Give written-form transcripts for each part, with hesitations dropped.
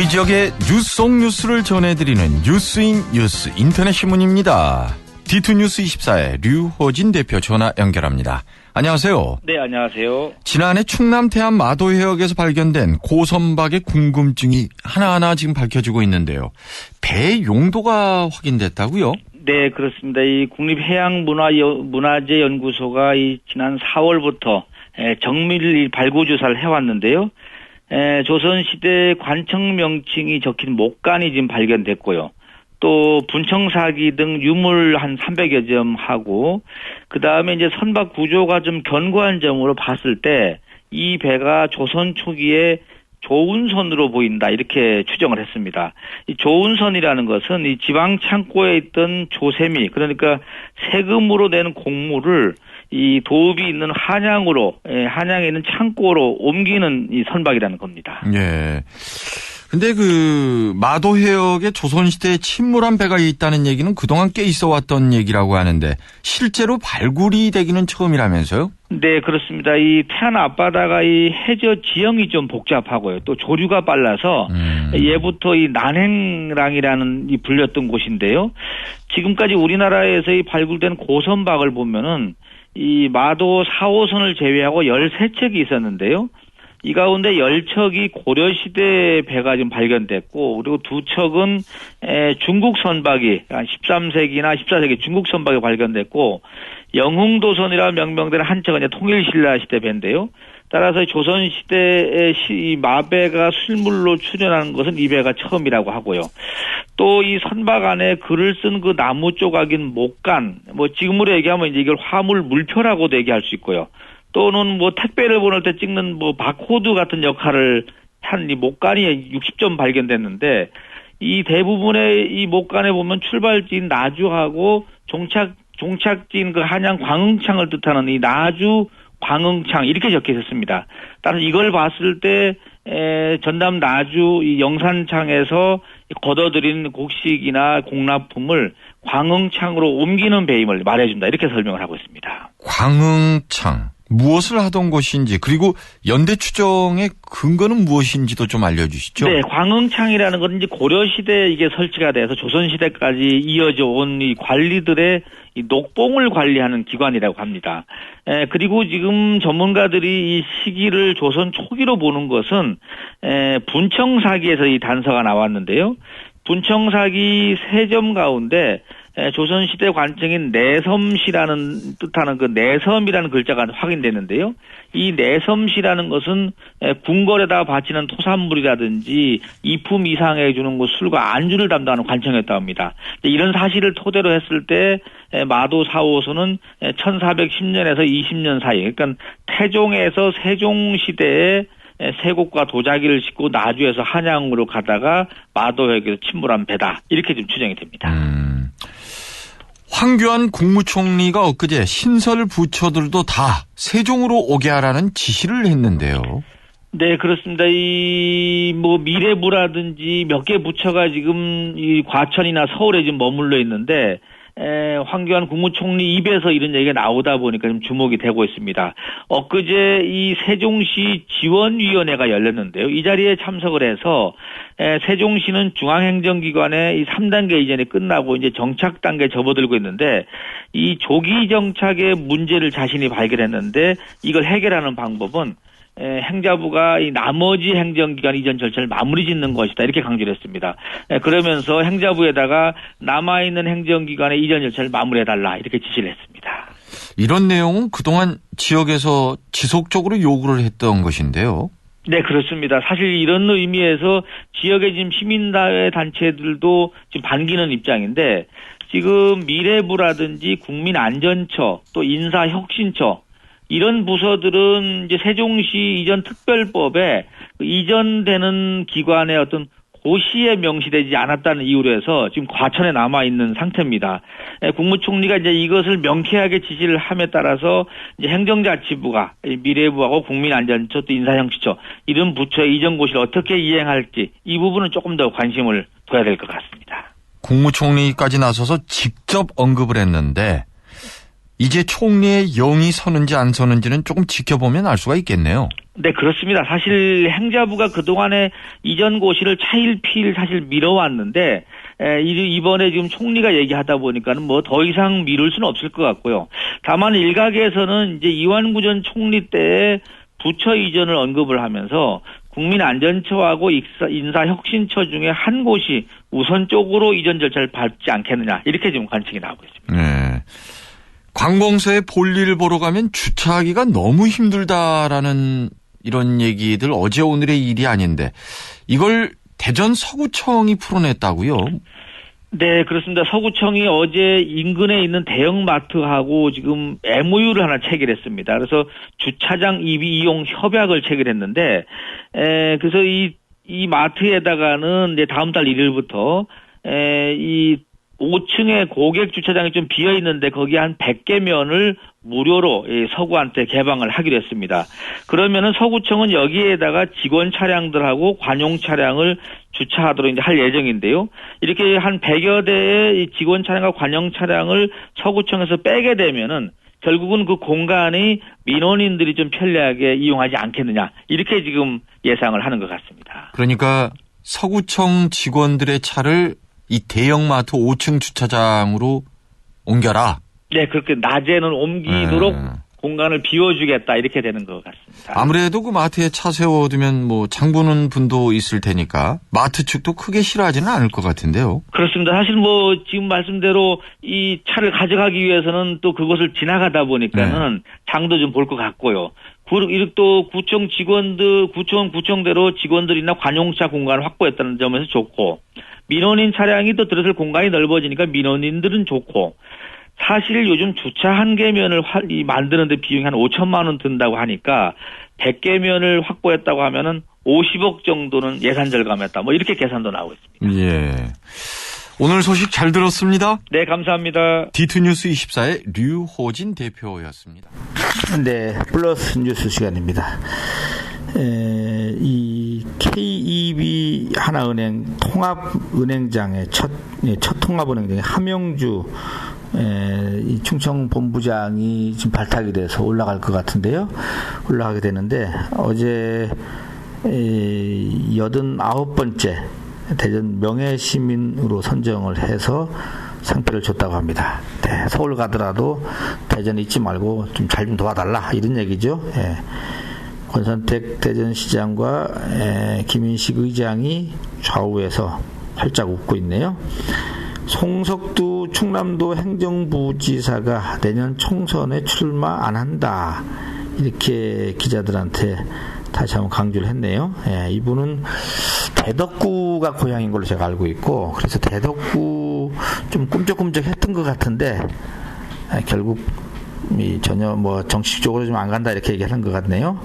우리 지역의 뉴스 속 뉴스를 전해드리는 뉴스인 뉴스 인터넷 신문입니다. D2뉴스24의 류호진 대표 전화 연결합니다. 안녕하세요. 네, 안녕하세요. 지난해 충남 태안 마도해역에서 발견된 고선박의 궁금증이 하나하나 지금 밝혀지고 있는데요. 배 용도가 확인됐다고요? 네, 그렇습니다. 이 국립해양문화재연구소가 지난 4월부터 정밀 발굴 조사를 해왔는데요. 조선시대 관청 명칭이 적힌 목간이 지금 발견됐고요. 또 분청사기 등 유물 한 300여 점 하고, 그 다음에 이제 선박 구조가 좀 견고한 점으로 봤을 때 이 배가 조선 초기에 조운선으로 보인다, 이렇게 추정을 했습니다. 이 조운선이라는 것은 이 지방 창고에 있던 조세미, 그러니까 세금으로 낸 곡물을 이 도읍이 있는 한양에 있는 창고로 옮기는 이 선박이라는 겁니다. 예. 근데 그 마도해역에 조선시대에 침몰한 배가 있다는 얘기는 그동안 꽤 있어 왔던 얘기라고 하는데 실제로 발굴이 되기는 처음이라면서요? 네, 그렇습니다. 이 태안 앞바다가 이 해저 지형이 좀 복잡하고요. 또 조류가 빨라서 예부터 이 난행랑이라는 이 불렸던 곳인데요. 지금까지 우리나라에서 이 발굴된 고선박을 보면은 이 마도 4호선을 제외하고 13척이 있었는데요. 이 가운데 10척이 고려시대 배가 지금 발견됐고, 그리고 2척은 중국 선박이 13세기나 14세기 중국 선박이 발견됐고, 영흥도선이라 명명되는 한 척은 통일신라 시대 배인데요. 따라서 조선시대의 이 마배가 실물로 출현하는 것은 이 배가 처음이라고 하고요. 또 이 선박 안에 글을 쓴 그 나무 조각인 목간, 지금으로 얘기하면 이제 이걸 화물 물표라고도 얘기할 수 있고요. 또는 택배를 보낼 때 찍는 바코드 같은 역할을 한 이 목간이 60점 발견됐는데, 이 대부분의 이 목간에 보면 출발지인 나주하고 종착지인 그 한양 광흥창을 뜻하는 이 나주 광흥창 이렇게 적혀 있었습니다. 따라서 이걸 봤을 때 전남 나주 이 영산창에서 걷어들인 곡식이나 공납품을 광흥창으로 옮기는 배임을 말해준다, 이렇게 설명을 하고 있습니다. 광흥창. 무엇을 하던 곳인지, 그리고 연대 추정의 근거는 무엇인지도 좀 알려주시죠. 네, 광흥창이라는 건 이제 고려시대에 이게 설치가 돼서 조선시대까지 이어져 온 이 관리들의 이 녹봉을 관리하는 기관이라고 합니다. 그리고 지금 전문가들이 이 시기를 조선 초기로 보는 것은 분청사기에서 이 단서가 나왔는데요. 분청사기 3점 가운데 조선시대 관청인 내섬시라는 뜻하는 그 내섬이라는 글자가 확인됐는데요. 이 내섬시라는 것은 궁궐에다가 바치는 토산물이라든지 이품 이상해 주는 그 술과 안주를 담당하는 관청이었다고 합니다. 이런 사실을 토대로 했을 때 마도 4호선은 1410년에서 20년 사이, 그러니까 태종에서 세종시대에 세곡과 도자기를 싣고 나주에서 한양으로 가다가 마도해역에서 침몰한 배다, 이렇게 좀 추정이 됩니다. 황교안 국무총리가 엊그제 신설 부처들도 다 세종으로 오게 하라는 지시를 했는데요. 네, 그렇습니다. 미래부라든지 몇 개 부처가 지금 이 과천이나 서울에 지금 머물러 있는데, 황교안 국무총리 입에서 이런 얘기가 나오다 보니까 좀 주목이 되고 있습니다. 엊그제 이 세종시 지원위원회가 열렸는데요. 이 자리에 참석을 해서 세종시는 중앙행정기관의 이 3단계 이전이 끝나고 이제 정착 단계에 접어들고 있는데, 이 조기 정착의 문제를 자신이 발견했는데 이걸 해결하는 방법은 행자부가 이 나머지 행정기관 이전 절차를 마무리 짓는 것이다, 이렇게 강조를 했습니다. 그러면서 행자부에다가 남아있는 행정기관의 이전 절차를 마무리해달라, 이렇게 지시를 했습니다. 이런 내용은 그동안 지역에서 지속적으로 요구를 했던 것인데요. 네, 그렇습니다. 사실 이런 의미에서 지역의 지금 시민사회 단체들도 지금 반기는 입장인데, 지금 미래부라든지 국민안전처, 또 인사혁신처, 이런 부서들은 이제 세종시 이전 특별법에 이전되는 기관의 어떤 고시에 명시되지 않았다는 이유로 해서 지금 과천에 남아 있는 상태입니다. 국무총리가 이제 이것을 명쾌하게 지시를 함에 따라서 이제 행정자치부가 미래부하고 국민안전처 또 인사혁신처 이런 부처의 이전 고시를 어떻게 이행할지, 이 부분은 조금 더 관심을 둬야 될 것 같습니다. 국무총리까지 나서서 직접 언급을 했는데 이제 총리의 영이 서는지 안 서는지는 조금 지켜보면 알 수가 있겠네요. 네, 그렇습니다. 사실 행자부가 그동안에 이전 고시를 차일피일 사실 미뤄왔는데 이번에 지금 총리가 얘기하다 보니까는 뭐 더 이상 미룰 수는 없을 것 같고요. 다만 일각에서는 이제 이완구 전 총리 때 부처 이전을 언급을 하면서 국민안전처하고 인사혁신처 중에 한 곳이 우선적으로 이전 절차를 밟지 않겠느냐 이렇게 지금 관측이 나오고 있습니다. 네. 관공서에 볼일 보러 가면 주차하기가 너무 힘들다라는 이런 얘기들 어제 오늘의 일이 아닌데 이걸 대전 서구청이 풀어냈다고요? 네, 그렇습니다. 서구청이 어제 인근에 있는 대형마트하고 지금 MOU를 하나 체결했습니다. 그래서 주차장 이용 협약을 체결했는데, 그래서 이 마트에다가는 이제 다음 달 1일부터, 이 5층에 고객 주차장이 좀 비어 있는데 거기 한 100개 면을 무료로 서구한테 개방을 하기로 했습니다. 그러면은 서구청은 여기에다가 직원 차량들하고 관용 차량을 주차하도록 이제 할 예정인데요. 이렇게 한 100여 대의 직원 차량과 관용 차량을 서구청에서 빼게 되면은 결국은 그 공간이 민원인들이 좀 편리하게 이용하지 않겠느냐. 이렇게 지금 예상을 하는 것 같습니다. 그러니까 서구청 직원들의 차를 이 대형마트 5층 주차장으로 옮겨라. 네, 그렇게 낮에는 옮기도록 공간을 비워주겠다 이렇게 되는 것 같습니다. 아무래도 그 마트에 차 세워두면 뭐 장보는 분도 있을 테니까 마트 측도 크게 싫어하지는 않을 것 같은데요. 그렇습니다. 사실 뭐 지금 말씀대로 이 차를 가져가기 위해서는 또 그곳을 지나가다 보니까는 장도 좀 볼 것 같고요. 그리고 또 구청 직원들, 구청대로 직원들이나 관용차 공간을 확보했다는 점에서 좋고, 민원인 차량이 또 들어설 공간이 넓어지니까 민원인들은 좋고, 사실 요즘 주차 한 개면을 만드는데 비용이 한 5천만 원 든다고 하니까 100개면을 확보했다고 하면은 50억 정도는 예산 절감했다. 뭐 이렇게 계산도 나오고 있습니다. 예. 오늘 소식 잘 들었습니다. 네, 감사합니다. D2뉴스 24의 류호진 대표였습니다. 네, 플러스 뉴스 시간입니다. 이 KEB 하나은행 통합은행장의 첫 통합은행장의 함영주 이 충청 본부장이 지금 발탁이 돼서 올라갈 것 같은데요. 올라가게 되는데 어제 89번째 대전 명예시민으로 선정을 해서 상패를 줬다고 합니다. 네, 서울 가더라도 대전 잊지 말고 좀 잘 좀 도와달라 이런 얘기죠. 예. 권선택 대전시장과 김인식 의장이 좌우에서 활짝 웃고 있네요. 송석두 충남도 행정부지사가 내년 총선에 출마 안 한다 이렇게 기자들한테 다시 한번 강조를 했네요. 예, 이분은 대덕구가 고향인 걸로 제가 알고 있고 그래서 대덕구 좀 꿈쩍꿈쩍했던 것 같은데 결국 전혀 뭐 정치적으로 좀 안 간다 이렇게 얘기하는 것 같네요.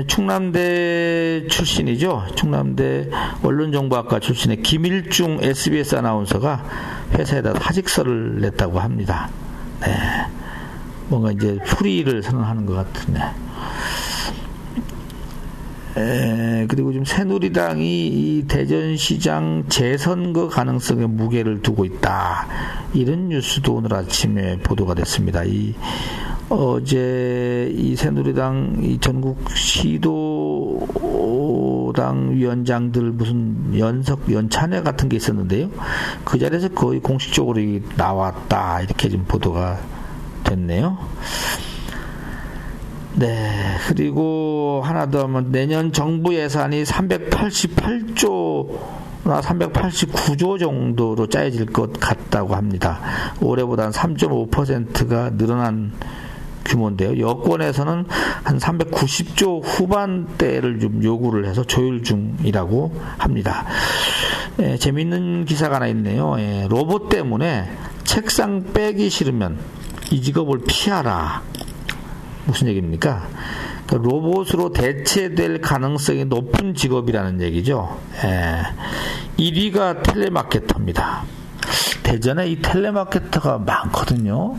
충남대 출신이죠. 충남대 언론정보학과 출신의 김일중 SBS 아나운서가 회사에다 사직서를 냈다고 합니다. 네, 뭔가 이제 풀이를 선언하는 것 같은데. 그리고 지금 새누리당이 이 대전시장 재선거 가능성에 무게를 두고 있다. 이런 뉴스도 오늘 아침에 보도가 됐습니다. 어제 이 새누리당 이 전국 시도당 위원장들 무슨 연찬회 같은 게 있었는데요. 그 자리에서 거의 공식적으로 나왔다. 이렇게 좀 보도가 됐네요. 네, 그리고 하나 더 하면 내년 정부 예산이 388조나 389조 정도로 짜여질 것 같다고 합니다. 올해보다는 3.5%가 늘어난 규모인데요. 여권에서는 한 390조 후반대를 좀 요구를 해서 조율 중이라고 합니다. 재미있는 기사가 하나 있네요. 로봇 때문에 책상 빼기 싫으면 이 직업을 피하라. 무슨 얘기입니까? 그러니까 로봇으로 대체될 가능성이 높은 직업이라는 얘기죠. 1위가 텔레마케터입니다. 대전에 이 텔레마케터가 많거든요.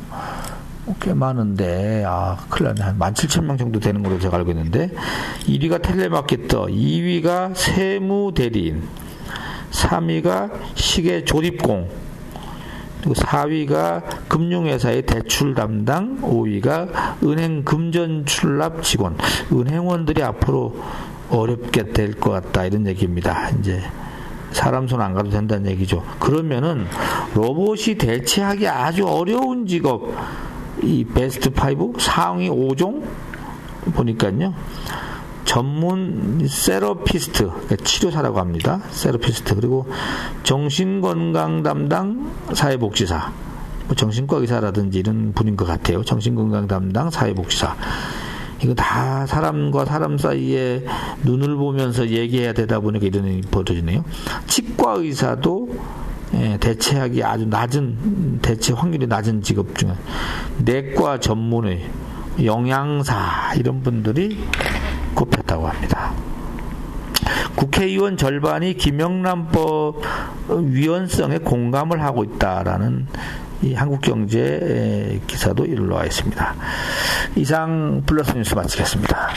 꽤 많은데, 큰일 나네. 한 17,000명 정도 되는 걸로 제가 알고 있는데, 1위가 텔레마케터, 2위가 세무대리인, 3위가 시계 조립공, 그리고 4위가 금융회사의 대출 담당, 5위가 은행 금전 출납 직원. 은행원들이 앞으로 어렵게 될 것 같다 이런 얘기입니다. 이제 사람 손 안 가도 된다는 얘기죠. 그러면은 로봇이 대체하기 아주 어려운 직업, 이 베스트 5 상위 5종 보니까요. 전문 세러피스트, 그러니까 치료사라고 합니다. 세러피스트. 그리고 정신건강 담당 사회복지사, 뭐 정신과 의사라든지 이런 분인 것 같아요. 정신건강 담당 사회복지사. 이거 다 사람과 사람 사이에 눈을 보면서 얘기해야 되다 보니까 이런 일이 벌어지네요. 치과 의사도 대체하기 아주 낮은, 대체 확률이 낮은 직업 중에 내과 전문의, 영양사 이런 분들이 꼽혔다고 합니다. 국회의원 절반이 김영란법 위헌성에 공감을 하고 있다라는 이 한국경제 기사도 일로 와 있습니다. 이상 플러스 뉴스 마치겠습니다.